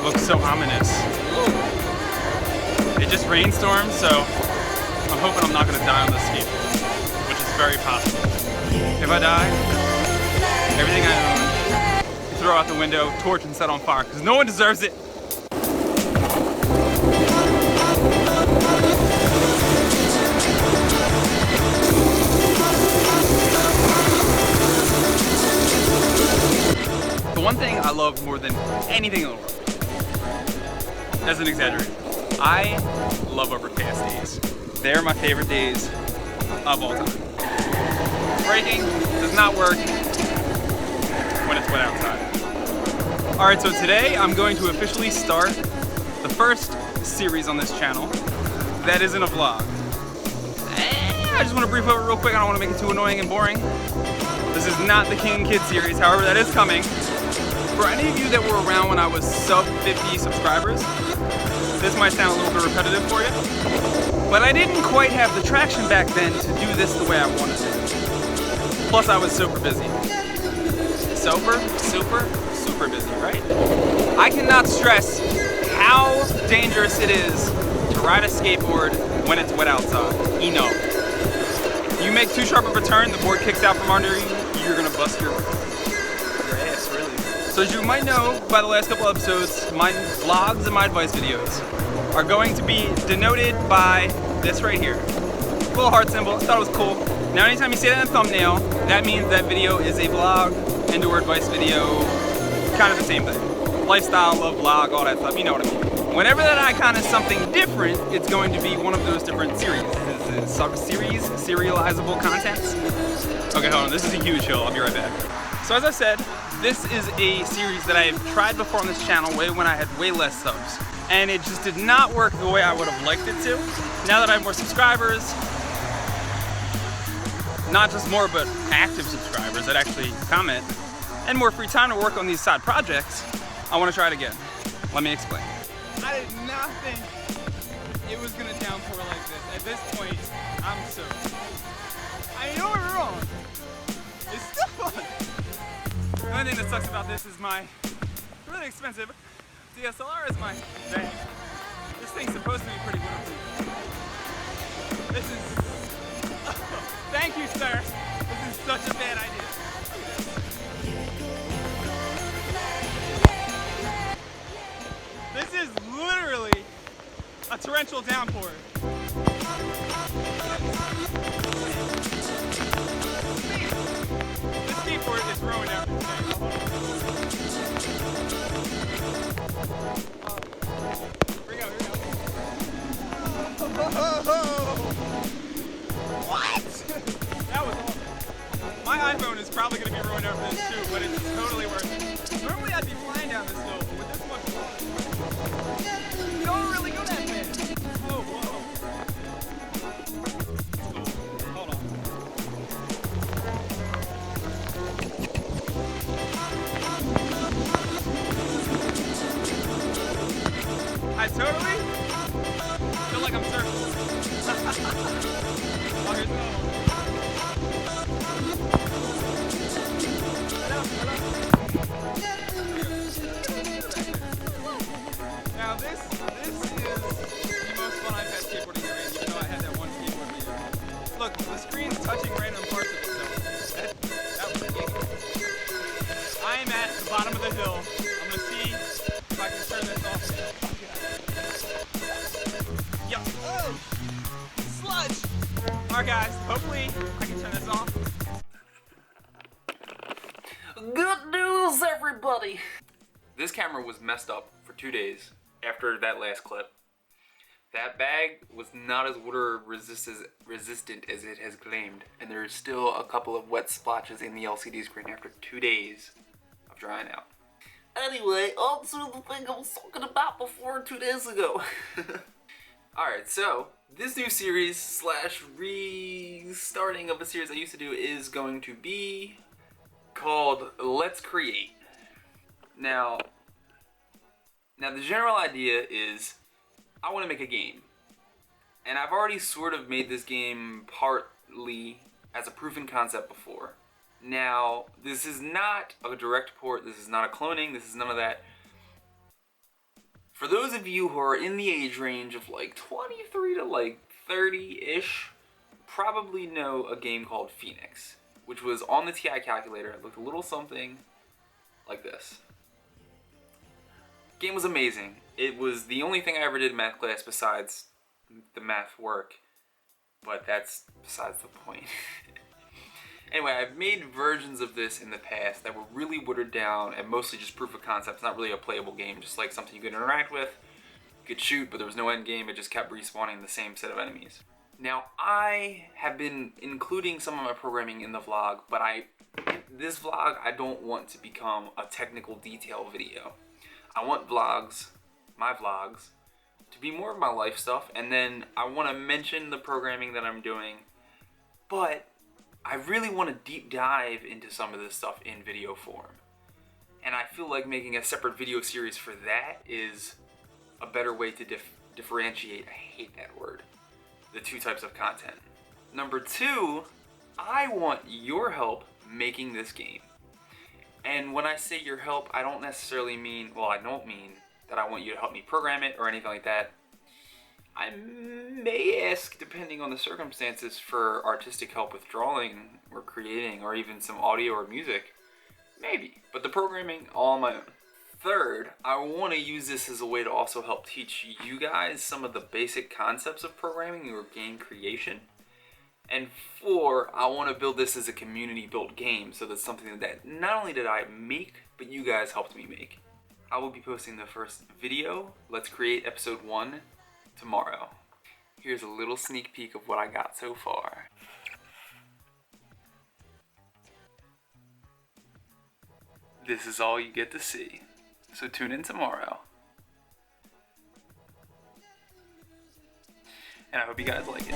looks so ominous. It just rainstormed, so I'm hoping I'm not going to die on this skateboard, which is very possible. If I die, everything I own, throw out the window, torch and set on fire, because no one deserves it. The one thing I love more than anything in the world, that's an exaggeration, I love overcast days. They're my favorite days of all time. Braking does not work when it's wet outside. Alright, so today I'm going to officially start the first series on this channel that isn't a vlog. I just want to brief over it real quick. I don't want to make it too annoying and boring. This is not the King Kid series, however that is coming. For any of you that were around when I was sub 50 subscribers, this might sound a little bit repetitive for you, but I didn't quite have the traction back then to do this the way I wanted to. Plus I was super busy. Super busy, right? I cannot stress how dangerous it is to ride a skateboard when it's wet outside. Enough. If you make too sharp of a turn, the board kicks out from under you, you're gonna bust your ass, really. So as you might know by the last couple episodes, my vlogs and my advice videos are going to be denoted by this right here. Little heart symbol, I thought it was cool. Now anytime you see that in a thumbnail, that means that video is a vlog and or advice video, kind of the same thing. Lifestyle, love, vlog, all that stuff, you know what I mean. Whenever that icon is something different, it's going to be one of those different series. Serializable contents. Okay, hold on, this is a huge hill, I'll be right back. So as I said, this is a series that I have tried before on this channel way when I had way less subs. And it just did not work the way I would have liked it to. Now that I have more subscribers, not just more, but active subscribers that actually comment, and more free time to work on these side projects, I want to try it again. Let me explain. I did not think it was going to downpour like this. At this point, I'm soaked. I know we're wrong. It's still fun. The only thing that sucks about this is my really expensive DSLR is my bag. This thing's supposed to be pretty waterproof. This is... thank you, sir. This is such a bad idea. This is literally a torrential downpour. This skateboard is ruined everything. Here we go. What? That was awful. My iPhone is probably going to be ruined over this too, but it's totally worth it. Normally I'd be flying down this hill, but with this much water, you don't really go that fast. Oh, whoa. Cool. Hold on. I totally feel like I'm surfing. Oh, here's another one. Now this is the most fun I've had skateboarding in rain, even though I had that one skateboard video. Look, the screen's touching random parts of it, so that was giggity. I am at the bottom of the hill. I'm gonna see if I can turn this off. Yo, oh, sludge! Alright guys, hopefully I can turn this off. Good news, everybody! This camera was messed up for 2 days after that last clip. That bag was not as water resistant as it has claimed, and there's still a couple of wet splotches in the LCD screen after 2 days of drying out. Anyway, on to the thing I was talking about before 2 days ago. Alright, so this new series slash restarting of a series I used to do is going to be called Let's Create. Now the general idea is I want to make a game. And I've already sort of made this game partly as a proven concept before. Now, this is not a direct port, this is not a cloning, this is none of that. For those of you who are in the age range of like 23 to like 30-ish, probably know a game called Phoenix, which was on the TI calculator. It looked a little something like this. Game was amazing. It was the only thing I ever did in math class besides the math work, but that's besides the point. Anyway, I've made versions of this in the past that were really watered down and mostly just proof of concept. It's not really a playable game, just like something you could interact with. You could shoot, but there was no end game. It just kept respawning the same set of enemies. Now, I have been including some of my programming in the vlog, but this vlog, I don't want to become a technical detail video. I want vlogs, my vlogs, to be more of my life stuff, and then I want to mention the programming that I'm doing, but I really want to deep dive into some of this stuff in video form. And I feel like making a separate video series for that is a better way to differentiate, I hate that word, the two types of content. Number two, I want your help making this game. And when I say your help, I don't necessarily mean, well, I don't mean that I want you to help me program it or anything like that. I may ask, depending on the circumstances, for artistic help with drawing or creating or even some audio or music. Maybe. But the programming, all on my own. Third, I want to use this as a way to also help teach you guys some of the basic concepts of programming or game creation. And four, I want to build this as a community-built game, so that's something that not only did I make, but you guys helped me make. I will be posting the first video, Let's Create Episode 1, tomorrow. Here's a little sneak peek of what I got so far. This is all you get to see, so tune in tomorrow. And I hope you guys like it.